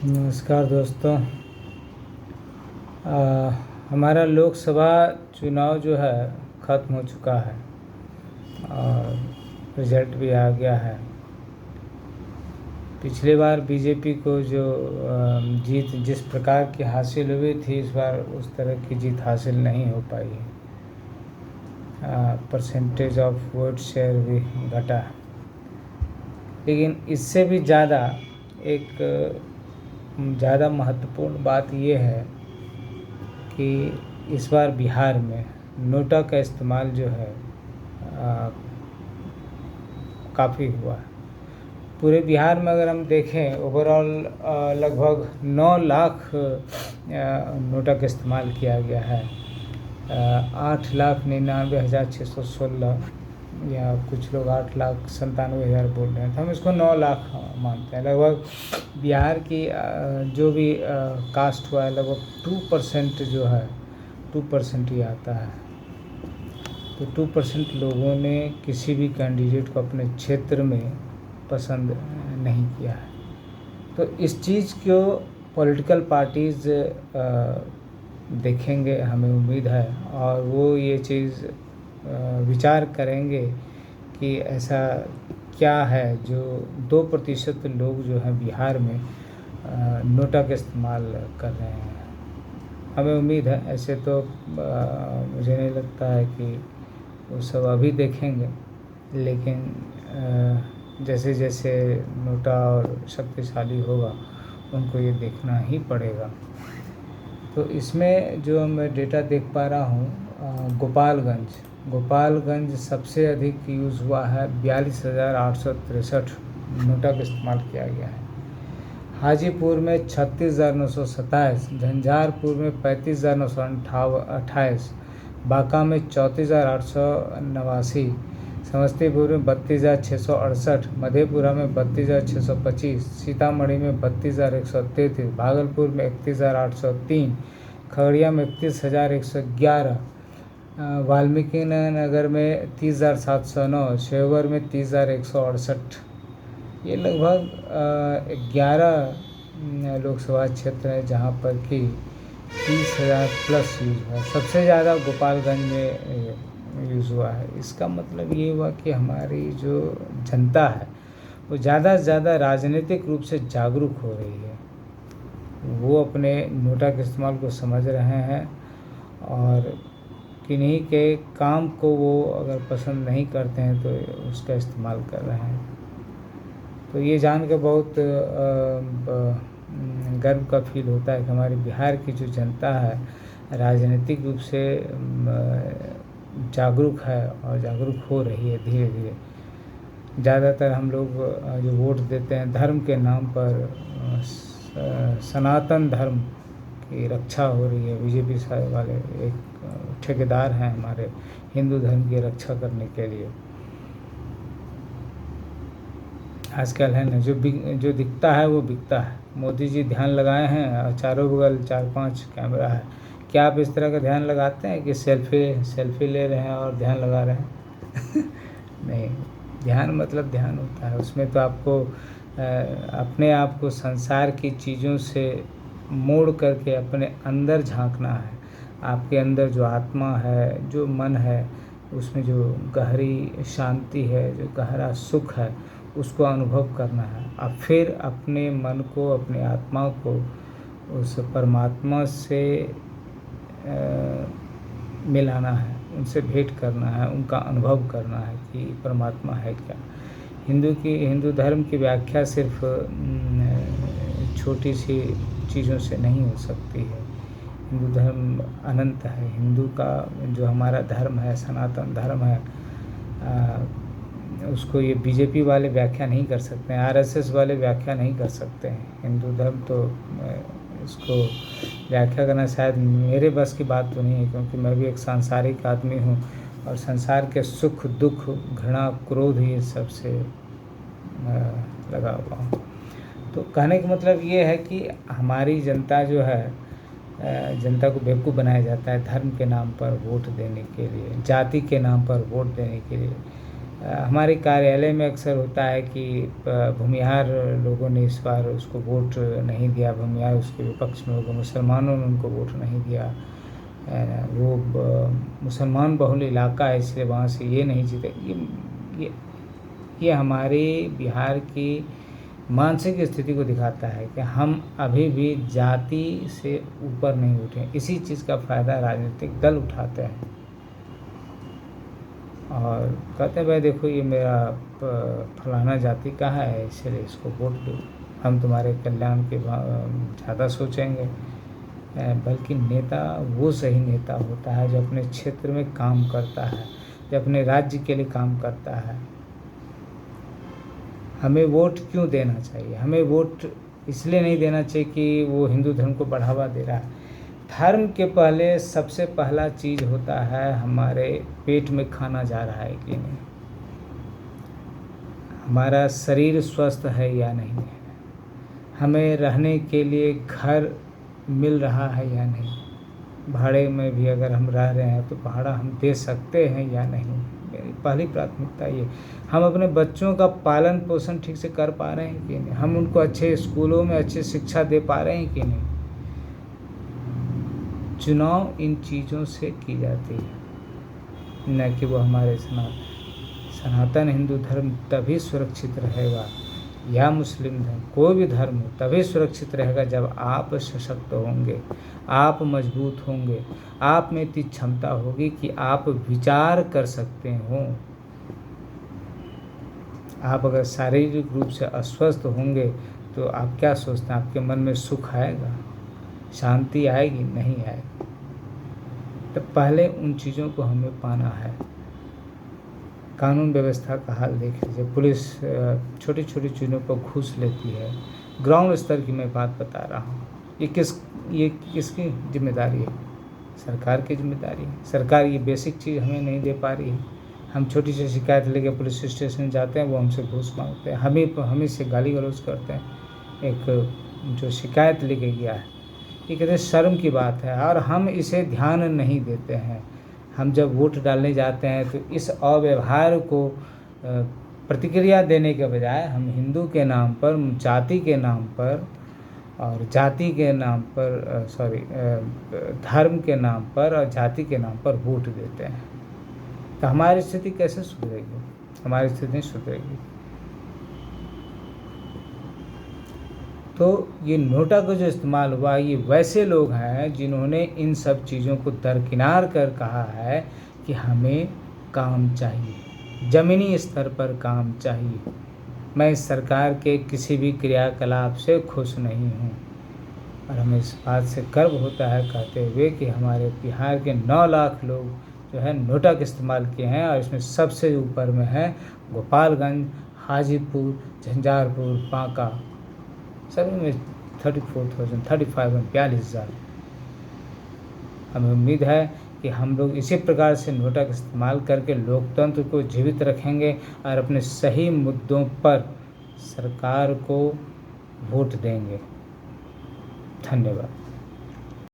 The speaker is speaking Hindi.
नमस्कार दोस्तों। हमारा लोकसभा चुनाव जो है ख़त्म हो चुका है और रिज़ल्ट भी आ गया है। पिछली बार बीजेपी को जो जीत जिस प्रकार की हासिल हुई थी, इस बार उस तरह की जीत हासिल नहीं हो पाई है। परसेंटेज ऑफ वोट शेयर भी घटा, लेकिन इससे भी ज़्यादा एक ज़्यादा महत्वपूर्ण बात ये है कि इस बार बिहार में नोटा का इस्तेमाल जो है काफ़ी हुआ है। पूरे बिहार में अगर हम देखें, ओवरऑल लगभग 9 लाख नोटा का इस्तेमाल किया गया है। 8,99,616 या कुछ लोग 8,97,000 बोल रहे हैं, तो हम इसको 9 लाख मानते हैं। लगभग बिहार की जो भी कास्ट हुआ है, लगभग 2% जो है 2% ही आता है। तो 2% लोगों ने किसी भी कैंडिडेट को अपने क्षेत्र में पसंद नहीं किया है। तो इस चीज़ को पॉलिटिकल पार्टीज़ देखेंगे, हमें उम्मीद है, और वो ये चीज़ विचार करेंगे कि ऐसा क्या है जो 2% लोग जो हैं बिहार में नोटा का इस्तेमाल कर रहे हैं। हमें उम्मीद है, ऐसे तो मुझे नहीं लगता है कि वो सब अभी देखेंगे, लेकिन जैसे जैसे नोटा और शक्तिशाली होगा उनको ये देखना ही पड़ेगा। तो इसमें जो मैं डेटा देख पा रहा हूँ, गोपालगंज सबसे अधिक यूज़ हुआ है। 42,863 नोटा का इस्तेमाल किया गया है। हाजीपुर में 36,927, झंझारपुर में 35,928, बांका में 34,889, समस्तीपुर में 32,668, मधेपुरा में 32,625, सीतामढ़ी में 32,133, भागलपुर में 31,803, खगड़िया में 31,111, वाल्मीकि नगर में 30,709, शेवहर में 30,168। ये लगभग 11 लोकसभा क्षेत्र है जहाँ पर कि 30,000 प्लस यूज़ हुआ। सबसे ज़्यादा गोपालगंज में यूज़ हुआ है। इसका मतलब ये हुआ कि हमारी जो जनता है वो ज़्यादा से ज़्यादा राजनीतिक रूप से जागरूक हो रही है। वो अपने नोटा के इस्तेमाल को समझ रहे हैं और किन्हीं के काम को वो अगर पसंद नहीं करते हैं तो उसका इस्तेमाल कर रहे हैं। तो ये जान के बहुत गर्व का फील होता है कि हमारी बिहार की जो जनता है राजनीतिक रूप से जागरूक है और जागरूक हो रही है धीरे धीरे। ज़्यादातर हम लोग जो वोट देते हैं धर्म के नाम पर, सनातन धर्म की रक्षा हो रही है। बीजेपी साहब वाले एक ठेकेदार हैं हमारे हिंदू धर्म की रक्षा करने के लिए। आजकल है ना, जो दिखता है वो बिकता है। मोदी जी ध्यान लगाए हैं और चारों बगल 4-5 कैमरा है। क्या आप इस तरह का ध्यान लगाते हैं कि सेल्फी ले रहे हैं और ध्यान लगा रहे हैं? नहीं, ध्यान मतलब ध्यान होता है। उसमें तो आपको अपने आप को संसार की चीज़ों से मोड़ करके अपने अंदर झांकना है। आपके अंदर जो आत्मा है, जो मन है, उसमें जो गहरी शांति है, जो गहरा सुख है, उसको अनुभव करना है। अब फिर अपने मन को, अपने आत्मा को उस परमात्मा से मिलाना है, उनसे भेंट करना है, उनका अनुभव करना है कि परमात्मा है क्या। हिंदू धर्म की व्याख्या सिर्फ छोटी सी चीज़ों से नहीं हो सकती है। हिंदू धर्म अनंत है। हिंदू का जो हमारा धर्म है, सनातन धर्म है, उसको ये बीजेपी वाले व्याख्या नहीं कर सकते हैं, आरएसएस वाले व्याख्या नहीं कर सकते हैं। हिंदू धर्म तो इसको व्याख्या करना शायद मेरे बस की बात तो नहीं है, क्योंकि मैं भी एक सांसारिक आदमी हूँ और संसार के सुख दुख, घृणा, क्रोध, ये सबसे लगा हुआ हूँ। तो कहने का मतलब ये है कि हमारी जनता जो है, जनता को बेवकूफ़ बनाया जाता है धर्म के नाम पर वोट देने के लिए, जाति के नाम पर वोट देने के लिए। हमारे कार्यालय में अक्सर होता है कि भूमिहार लोगों ने इस बार उसको वोट नहीं दिया, भूमिहार उसके विपक्ष में होगा, मुसलमानों ने उनको वोट नहीं दिया। वो मुसलमान बहुल इलाका है इसलिए वहाँ से ये नहीं जीते। ये हमारे बिहार की मानसिक स्थिति को दिखाता है कि हम अभी भी जाति से ऊपर नहीं उठे। इसी चीज़ का फ़ायदा राजनीतिक दल उठाते हैं और कहते हैं भाई देखो ये मेरा फलाना जाति का है इसलिए इसको वोट दो, हम तुम्हारे कल्याण के ज़्यादा सोचेंगे। बल्कि नेता वो सही नेता होता है जो अपने क्षेत्र में काम करता है, जो अपने राज्य के लिए काम करता है। हमें वोट क्यों देना चाहिए? हमें वोट इसलिए नहीं देना चाहिए कि वो हिंदू धर्म को बढ़ावा दे रहा है। धर्म के पहले सबसे पहला चीज़ होता है हमारे पेट में खाना जा रहा है कि नहीं, हमारा शरीर स्वस्थ है या नहीं है, हमें रहने के लिए घर मिल रहा है या नहीं, भाड़े में भी अगर हम रह रहे हैं तो भाड़ा हम दे सकते हैं या नहीं। मेरी पहली प्राथमिकता ये, हम अपने बच्चों का पालन पोषण ठीक से कर पा रहे हैं कि नहीं, हम उनको अच्छे स्कूलों में अच्छी शिक्षा दे पा रहे हैं कि नहीं। चुनाव इन चीज़ों से की जाती है, न कि वो हमारे सनातन हिंदू धर्म तभी सुरक्षित रहेगा या मुस्लिम धर्म, कोई भी धर्म हो तभी सुरक्षित रहेगा जब आप सशक्त होंगे, आप मजबूत होंगे, आप में इतनी क्षमता होगी कि आप विचार कर सकते हो। आप अगर शारीरिक रूप से अस्वस्थ होंगे तो आप क्या सोचते हैं, आपके मन में सुख आएगा, शांति आएगी? नहीं आएगी। तो पहले उन चीज़ों को हमें पाना है। कानून व्यवस्था का हाल देख लीजिए, पुलिस छोटी छोटी चीज़ों पर घूस लेती है। ग्राउंड स्तर की मैं बात बता रहा हूँ। ये किसकी जिम्मेदारी है? सरकार की जिम्मेदारी है। सरकार ये बेसिक चीज़ हमें नहीं दे पा रही है। हम छोटी सी शिकायत लेके पुलिस स्टेशन जाते हैं, वो हमसे घूस मांगते हैं, हमें से गाली गलौज करते हैं। एक जो शिकायत लेके गया है, ये कहते शर्म की बात है और हम इसे ध्यान नहीं देते हैं। हम जब वोट डालने जाते हैं तो इस अव्यवहार को प्रतिक्रिया देने के बजाय हम हिंदू के नाम पर, जाति के नाम पर और जाति के नाम पर धर्म के नाम पर और जाति के नाम पर वोट देते हैं। तो हमारी स्थिति कैसे सुधरेगी? हमारी स्थिति नहीं सुधरेगी। तो ये नोटा का जो इस्तेमाल हुआ, ये वैसे लोग हैं जिन्होंने इन सब चीज़ों को दरकिनार कर कहा है कि हमें काम चाहिए, ज़मीनी स्तर पर काम चाहिए। मैं इस सरकार के किसी भी क्रियाकलाप से खुश नहीं हूँ और हमें इस बात से गर्व होता है कहते हुए कि हमारे बिहार के 9 लाख लोग जो है नोटा का इस्तेमाल किए हैं और इसमें सबसे ऊपर में है गोपालगंज, हाजीपुर, झंझारपुर, बांका, सभी में 43,000 हमें उम्मीद है कि हम लोग इसी प्रकार से नोटा का इस्तेमाल करके लोकतंत्र को जीवित रखेंगे और अपने सही मुद्दों पर सरकार को वोट देंगे। धन्यवाद।